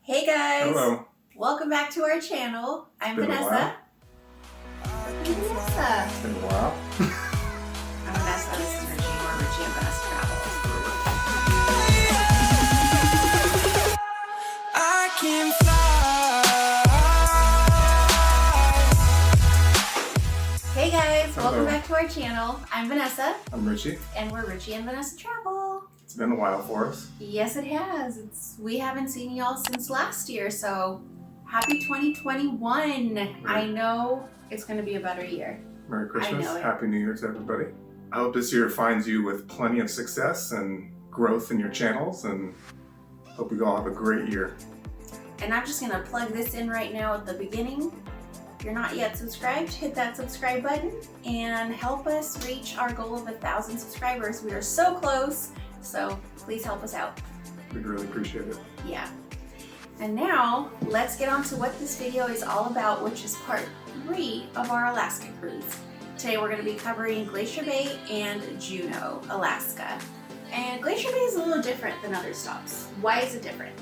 Hey guys! Hello. Welcome back to our channel. I'm Vanessa. Vanessa. It's been a while. I'm Vanessa. This is Richie. We're Richie and Vanessa Travel. I can fly. Hey guys! Hello. Welcome back to our channel. I'm Vanessa. I'm Richie. And we're Richie and Vanessa Travel. It's been a while for us. Yes, it has. We haven't seen y'all since last year, so happy 2021. Right. I know it's going to be a better year. Merry Christmas. know it. Happy New Year to everybody. I hope this year finds you with plenty of success and growth in your channels, and hope you all have a great year. And I'm just going to plug this in right now at the beginning. If you're not yet subscribed, hit that subscribe button and help us reach our goal of 1,000 subscribers. We are so close, so please help us out. We'd really appreciate it. Yeah. And now let's get on to what this video is all about, which is part 3 of our Alaska cruise. Today we're going to be covering Glacier Bay and Juneau, Alaska. And Glacier Bay is a little different than other stops. Why is it different?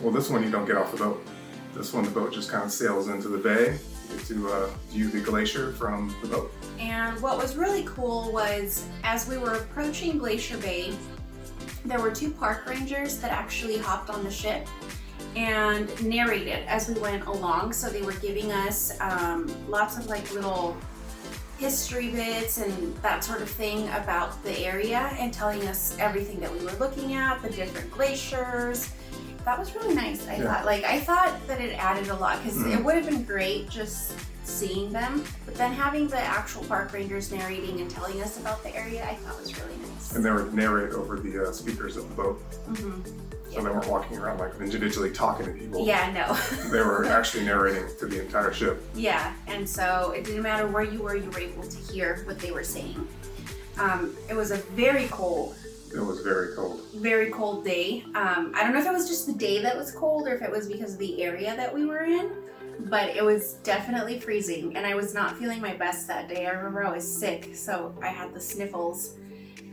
Well, this one you don't get off the boat. This one the boat just kind of sails into the bay. You get to view the glacier from the boat. And what was really cool was as we were approaching Glacier Bay, there were 2 park rangers that actually hopped on the ship and narrated as we went along. So they were giving us lots of like little history bits and that sort of thing about the area and telling us everything that we were looking at, the different glaciers. That was really nice. I thought that it added a lot because it would have been great just seeing them, but then having the actual park rangers narrating and telling us about the area, I thought was really nice. And they would narrate over the speakers of the boat. Mm-hmm. So they weren't walking around like individually talking to people. Yeah, no. They were actually narrating to the entire ship. Yeah, and so it didn't matter where you were able to hear what they were saying. It was a very cold. It was very cold. Very cold day. I don't know if it was just the day that was cold or if it was because of the area that we were in, but it was definitely freezing and I was not feeling my best that day. I remember I was sick, so I had the sniffles,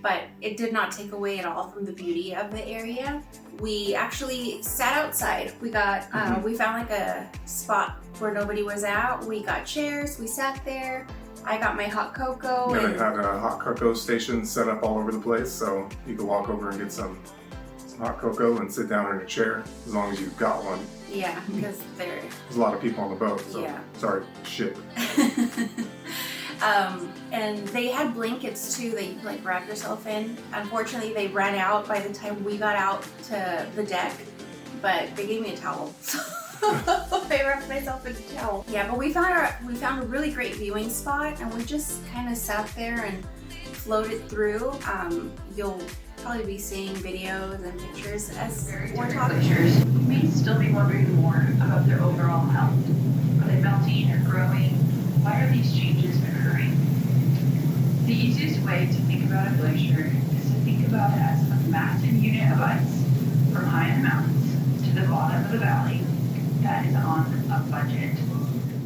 but it did not take away at all from the beauty of the area. We actually sat outside. We got, we found like a spot where nobody was at. We got chairs, we sat there. I got my hot cocoa. Yeah, and they had a hot cocoa station set up all over the place, so you could walk over and get some hot cocoa and sit down in a chair as long as you've got one. yeah, because there's a lot of people on the boat, so yeah. Sorry, ship. And they had blankets too that you could like wrap yourself in. Unfortunately, they ran out by the time we got out to the deck, but they gave me a towel. I wrapped myself in a towel. Yeah, but we found a really great viewing spot, and we just kind of sat there and floated through. You'll probably be seeing videos and pictures as we're talking. Glaciers, you may still be wondering more about their overall health. Are they melting or growing? Why are these changes occurring? The easiest way to think about a glacier is to think about it as a massive unit of ice from high in the mountains to the bottom of the valley that is on a budget.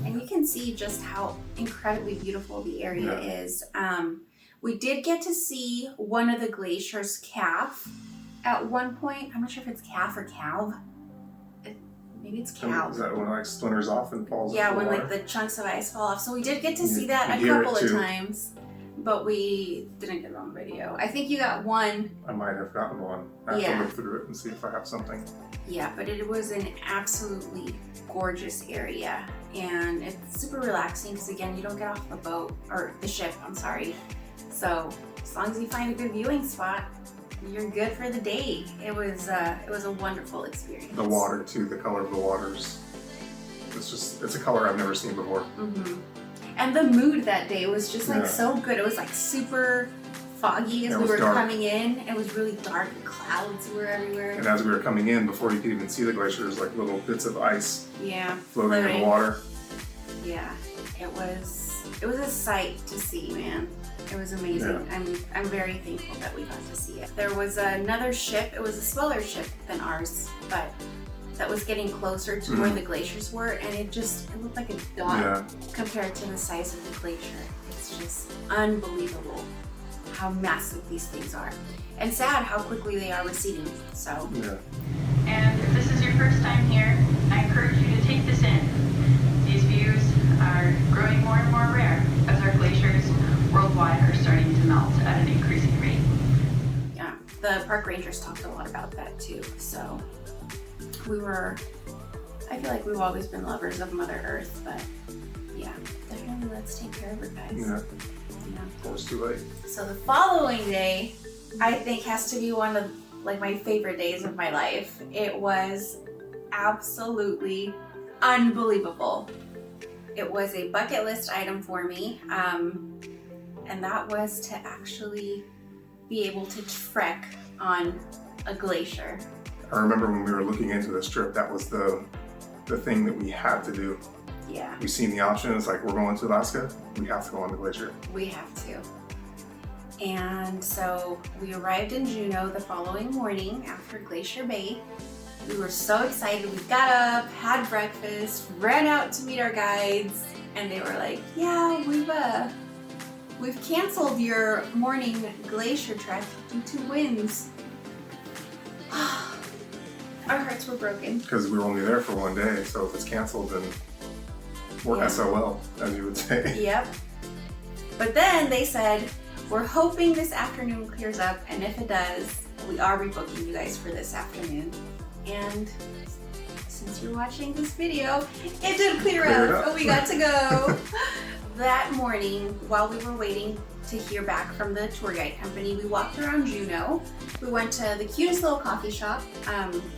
And you can see just how incredibly beautiful the area is. We did get to see one of the glaciers calf at one point. I'm not sure if it's calf or calve. Maybe it's calve. Is that when it like splinters off and falls Yeah, into when the water? like the chunks of ice fall off. So we did get to see that a hear it couple of too. times, but we didn't get it on video. I think you got one. I might have gotten one. I have Yeah. to look through it and see if I have something. Yeah, but it was an absolutely gorgeous area, and it's super relaxing because again, you don't get off the boat or the ship. I'm sorry. So as long as you find a good viewing spot, you're good for the day. It was a wonderful experience. The water too, the color of the waters. It's a color I've never seen before. Mm-hmm. And the mood that day was just like Yeah. so good. It was like super foggy as It we was were dark. coming in. It was really dark and clouds were everywhere. And as we were coming in, before you could even see the glacier, there's like little bits of ice Yeah, floating in the water. Yeah, it was a sight to see, man. It was amazing. Yeah. I'm very thankful that we got to see it. There was another ship. It was a smaller ship than ours, but that was getting closer to where the glaciers were, and it looked like a dot compared to the size of the glacier. It's just unbelievable how massive these things are, and sad how quickly they are receding. So. Yeah. And if this is your first time here, the park rangers talked a lot about that too. So I feel like we've always been lovers of Mother Earth, but yeah, definitely let's take care of her, guys. Yeah. Yeah. Before it's too late. So the following day, I think has to be one of like my favorite days of my life. It was absolutely unbelievable. It was a bucket list item for me, and that was to actually be able to trek on a glacier. I remember when we were looking into this trip, that was the thing that we had to do. Yeah, We seen the option, it's like, we're going to Alaska, we have to go on the glacier. we have to. And so we arrived in Juneau the following morning after Glacier Bay. We were so excited. We got up, had breakfast, ran out to meet our guides, and they were like, yeah, we've canceled your morning glacier trek due to winds. Our hearts were broken. Because we were only there for one day, so if it's canceled, then we're Yeah. SOL, as you would say. Yep. But then they said, we're hoping this afternoon clears up, and if it does, we are rebooking you guys for this afternoon. And since you're watching this video, it did clear up, and we got to go. That morning, while we were waiting to hear back from the tour guide company, we walked around Juneau. We went to the cutest little coffee shop,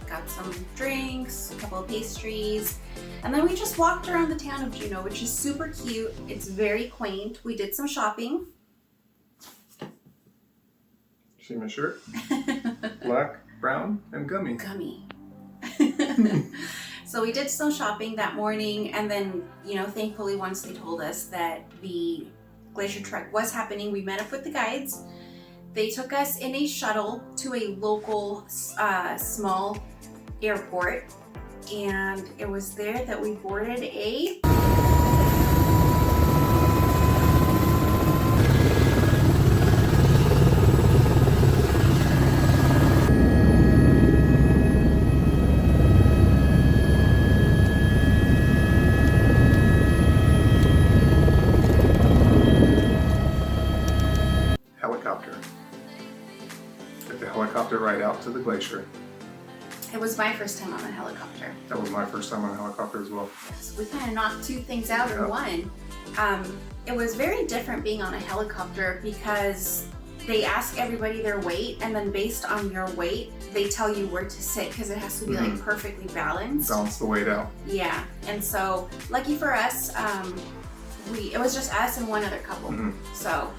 got some drinks, a couple of pastries, and then we just walked around the town of Juneau, which is super cute. It's very quaint. We did some shopping. See my shirt? Black, brown, and gummy. Gummy. So we did some shopping that morning, and then, thankfully once they told us that the Glacier Trek was happening, we met up with the guides. They took us in a shuttle to a local small airport, and it was there that we boarded a helicopter. Took the helicopter ride out to the glacier. It was my first time on a helicopter. That was my first time on a helicopter as well. So we kind of knocked two things out in one. It was very different being on a helicopter because they ask everybody their weight, and then based on your weight, they tell you where to sit because it has to be like perfectly balanced. Balance the weight out. Yeah, and so lucky for us, it was just us and one other couple. So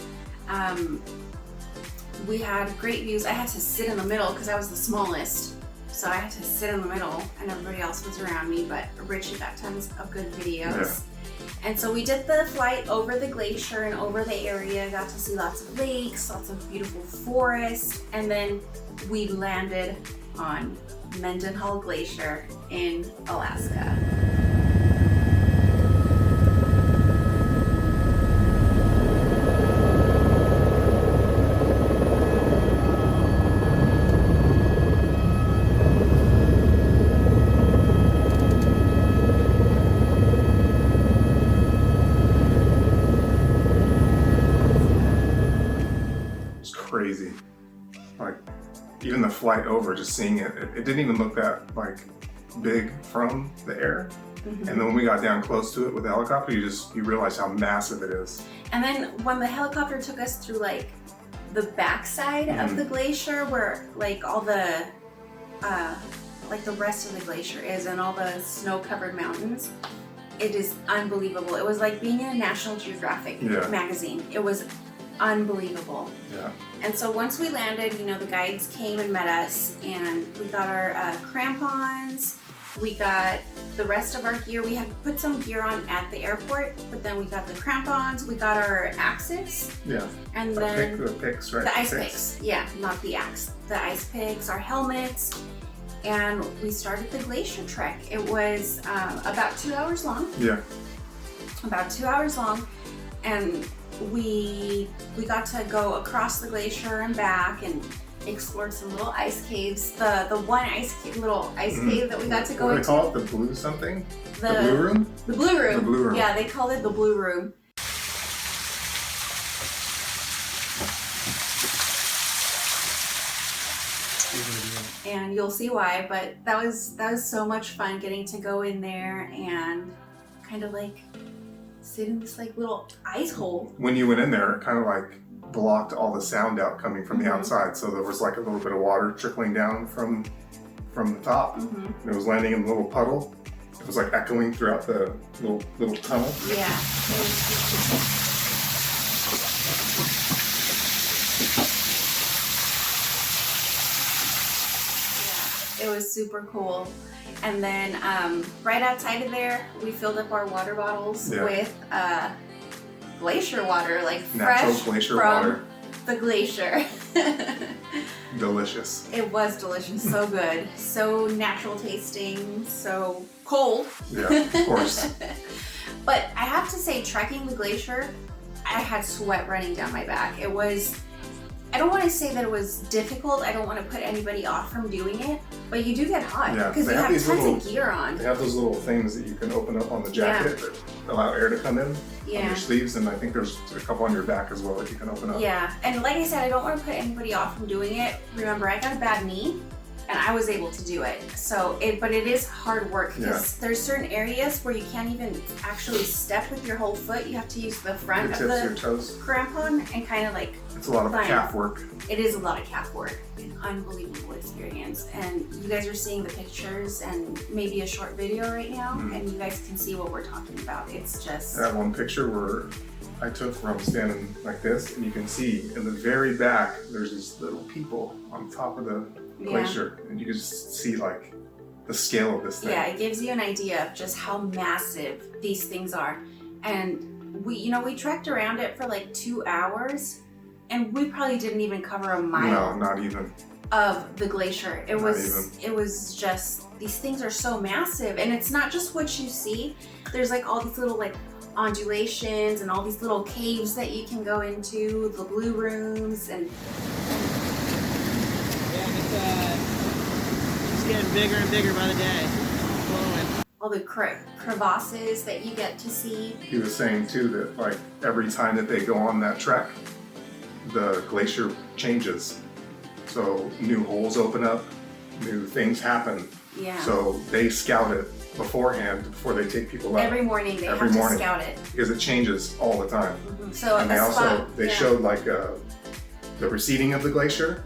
we had great views. I had to sit in the middle because I was the smallest. So I had to sit in the middle and everybody else was around me, but Richie got tons of good videos. Yeah. And so we did the flight over the glacier and over the area, got to see lots of lakes, lots of beautiful forest, and then we landed on Mendenhall Glacier in Alaska. Crazy. Like, even the flight over, just seeing it didn't even look that big from the air. And then when we got down close to it with the helicopter, you realize how massive it is. And then when the helicopter took us through the backside of the glacier, where all the the rest of the glacier is, and all the snow-covered mountains, it is unbelievable. It was like being in a National Geographic magazine. It was unbelievable. Yeah. And so once we landed, the guides came and met us, and we got our crampons, we got the rest of our gear. We had put some gear on at the airport, but then we got the crampons, we got our axes. Yeah. And then the picks, right? the ice picks. Yeah, not the axe. The ice picks, our helmets, and we started the Glacier Trek. It was about 2 hours long. Yeah. About 2 hours long, and we got to go across the glacier and back and explored some little ice caves. The one little ice cave that we got to go What do into. they call it? The blue something? The blue room? The blue room. The blue room. Yeah, they called it the blue room. and you'll see why. But that was so much fun getting to go in there and kind of like sit in this like little ice hole. When you went in there, it kind of like blocked all the sound out coming from the outside, so there was like a little bit of water trickling down from the top, and it was landing in a little puddle. It was like echoing throughout the little tunnel. Yeah. It was super cool. And then right outside of there, we filled up our water bottles with glacier water, like Natural fresh glacier from water. the glacier. Delicious. It was delicious, so good, so natural tasting, so cold. Yeah, of course. But I have to say, trekking the glacier, I had sweat running down my back. It was, I don't want to say that it was difficult. I don't want to put anybody off from doing it, but you do get hot because you have tons of gear on. They have those little things that you can open up on the jacket that allow air to come in on your sleeves, and I think there's a couple on your back as well that you can open up. Yeah, and like I said, I don't want to put anybody off from doing it. Remember, I got a bad knee, and I was able to do it. So, but it is hard work because there's certain areas where you can't even actually step with your whole foot. You have to use the front of the toes. crampon and kind of like. It's a lot of calf work. It is a lot of calf work. An unbelievable experience. And you guys are seeing the pictures and maybe a short video right now, and you guys can see what we're talking about. It's just. That one picture where I took from standing like this, and you can see in the very back, there's these little people on top of the glacier, and you can just see like the scale of this thing. Yeah, it gives you an idea of just how massive these things are. And we trekked around it for like 2 hours, and we probably didn't even cover a mile. No, not even. Of the glacier. It was just, these things are so massive, and it's not just what you see. There's like all these little like undulations and all these little caves that you can go into, the blue rooms, and it's getting bigger and bigger by the day. all the crevasses that you get to see. He was saying too that like every time that they go on that trek, the glacier changes. So new holes open up, new things happen. Yeah. So they scout it beforehand before they take people out. Every morning they have to scout it. Because it changes all the time. So and they showed like the receding of the glacier,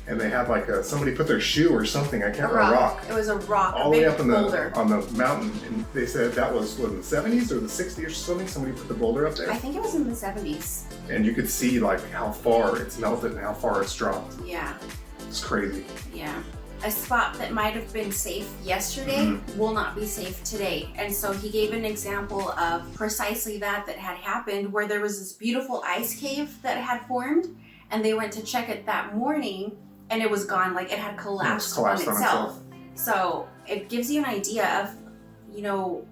and they had like somebody put their shoe or something, I can't remember, a rock. It was a rock, all a the way big up on the mountain, and they said that was in the 70s or the 60s or something, somebody put the boulder up there. I think it was in the 70s. And you could see like how far it's melted and how far it's dropped. Yeah. It's crazy. Yeah. A spot that might have been safe yesterday will not be safe today. And so he gave an example of precisely that had happened, where there was this beautiful ice cave that had formed, and they went to check it that morning, and it was gone. Like it had collapsed on itself. So it gives you an idea of,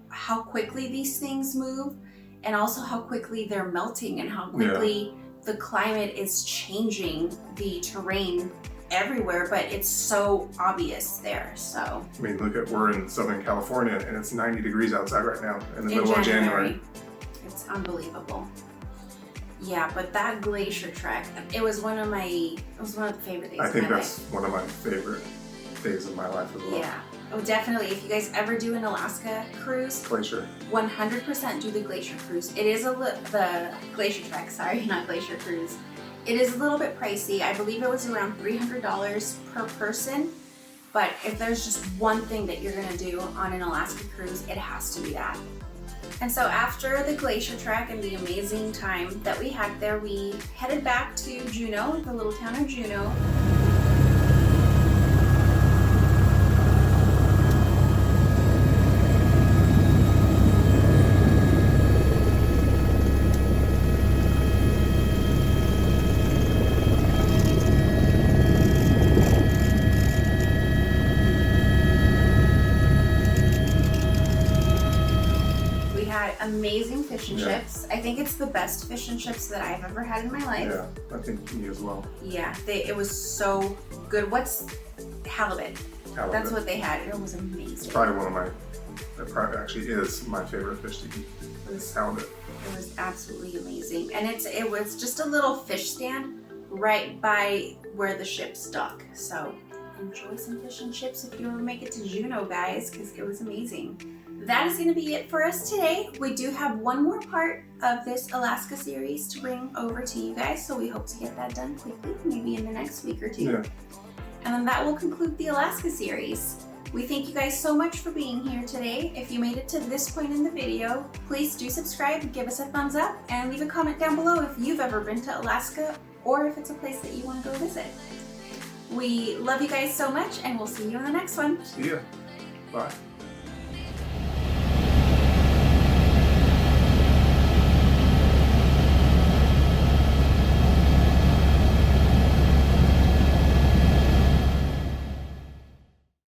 how quickly these things move, and also how quickly they're melting, and how quickly the climate is changing the terrain everywhere, but it's so obvious there. So I mean, we're in Southern California, and it's 90 degrees outside right now in the middle of January. It's unbelievable. Yeah, but that glacier trek, it was one of the favorite days. I think that's one of my favorite days of my life as well. Yeah. Oh, definitely. If you guys ever do an Alaska cruise, Glacier. 100% do the glacier cruise. It is the glacier trek. Sorry, not glacier cruise. It is a little bit pricey. I believe it was around $300 per person. But if there's just one thing that you're gonna do on an Alaska cruise, it has to be that. And so after the glacier trek and the amazing time that we had there, we headed back to Juneau, the little town of Juneau. Amazing fish and chips. I think it's the best fish and chips that I've ever had in my life. Yeah, I think me as well. Yeah, it was so good. What's halibut? Halibut. That's what they had. It was amazing. It's probably it probably actually is my favorite fish to eat. It's halibut. It was absolutely amazing. And it was just a little fish stand right by where the ship's dock. So enjoy some fish and chips if you ever make it to Juneau, guys, because it was amazing. That is going to be it for us today. We do have one more part of this Alaska series to bring over to you guys, so we hope to get that done quickly, maybe in the next week or two. Yeah. And then that will conclude the Alaska series. We thank you guys so much for being here today. If you made it to this point in the video, please do subscribe, give us a thumbs up, and leave a comment down below if you've ever been to Alaska or if it's a place that you want to go visit. We love you guys so much, and we'll see you in the next one. See ya. Bye.